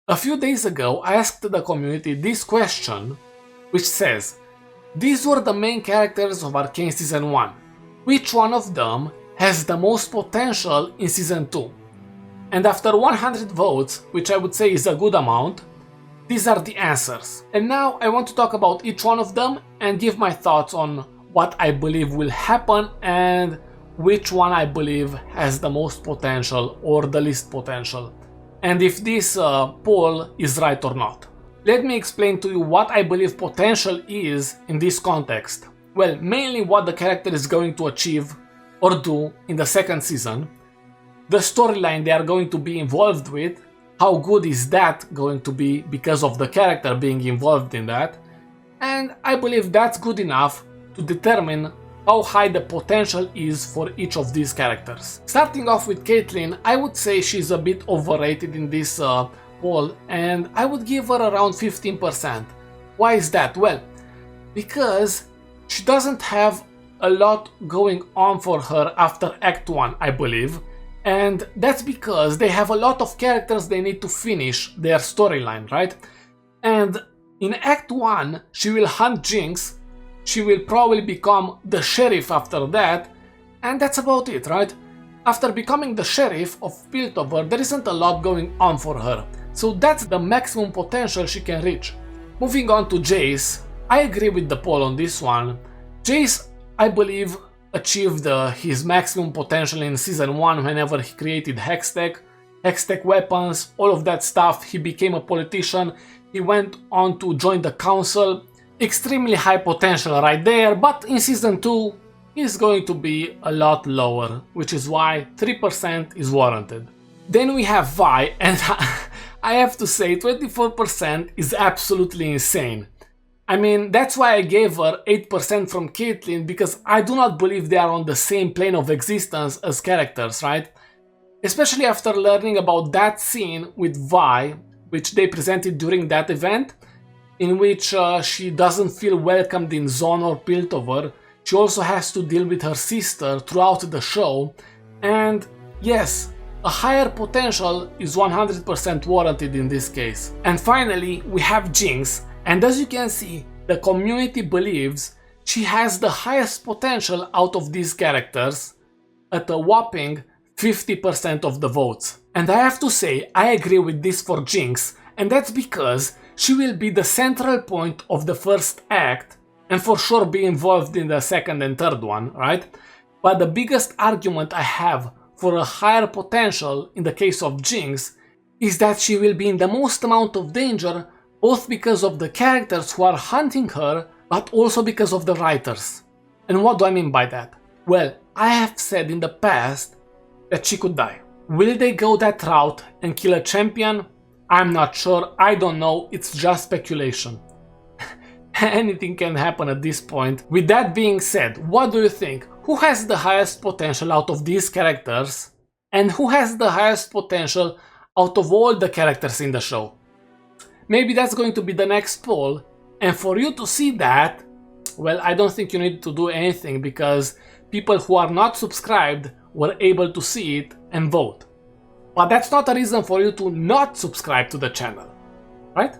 A few days ago, I asked the community this question, which says, these were the main characters of Arcane Season 1. Which one of them has the most potential in Season 2? And after 100 votes, which I would say is a good amount, these are the answers. And now I want to talk about each one of them and give my thoughts on what I believe will happen and which one I believe has the most potential or the least potential, and if this poll is right or not. Let me explain to you what I believe potential is in this context. Well, mainly what the character is going to achieve or do in the second season, the storyline they are going to be involved with, how good is that going to be because of the character being involved in that, and I believe that's good enough to determine how high the potential is for each of these characters. Starting off with Caitlyn, I would say she's a bit overrated in this poll, and I would give her around 15%. Why is that? Well, because she doesn't have a lot going on for her after Act 1, I believe, and that's because they have a lot of characters they need to finish their storyline, right? And in Act 1, she will hunt Jinx, she will probably become the sheriff after that, and that's about it, right? After becoming the sheriff of Piltover, there isn't a lot going on for her, so that's the maximum potential she can reach. Moving on to Jace, I agree with the poll on this one. Jace, I believe, achieved his maximum potential in Season 1 whenever he created Hextech weapons, all of that stuff. He became a politician, he went on to join the council. Extremely high potential right there, but in Season 2 is going to be a lot lower, which is why 3% is warranted. Then we have Vi, and I have to say 24% is absolutely insane. I mean, that's why I gave her 8% from Caitlyn, because I do not believe they are on the same plane of existence as characters, right? Especially after learning about that scene with Vi, which they presented during that event, in which she doesn't feel welcomed in Zone or Piltover. She also has to deal with her sister throughout the show, and yes, a higher potential is 100% warranted in this case. And finally, we have Jinx, and as you can see, the community believes she has the highest potential out of these characters at a whopping 50% of the votes. And I have to say, I agree with this for Jinx, and that's because she will be the central point of the first act and for sure be involved in the second and third one, right? But the biggest argument I have for a higher potential in the case of Jinx is that she will be in the most amount of danger, both because of the characters who are hunting her, but also because of the writers. And what do I mean by that? Well, I have said in the past that she could die. Will they go that route and kill a champion? I'm not sure, I don't know, it's just speculation. Anything can happen at this point. With that being said, what do you think? Who has the highest potential out of these characters? And who has the highest potential out of all the characters in the show? Maybe that's going to be the next poll, and for you to see that, well, I don't think you need to do anything because people who are not subscribed were able to see it and vote. But that's not a reason for you to not subscribe to the channel, right?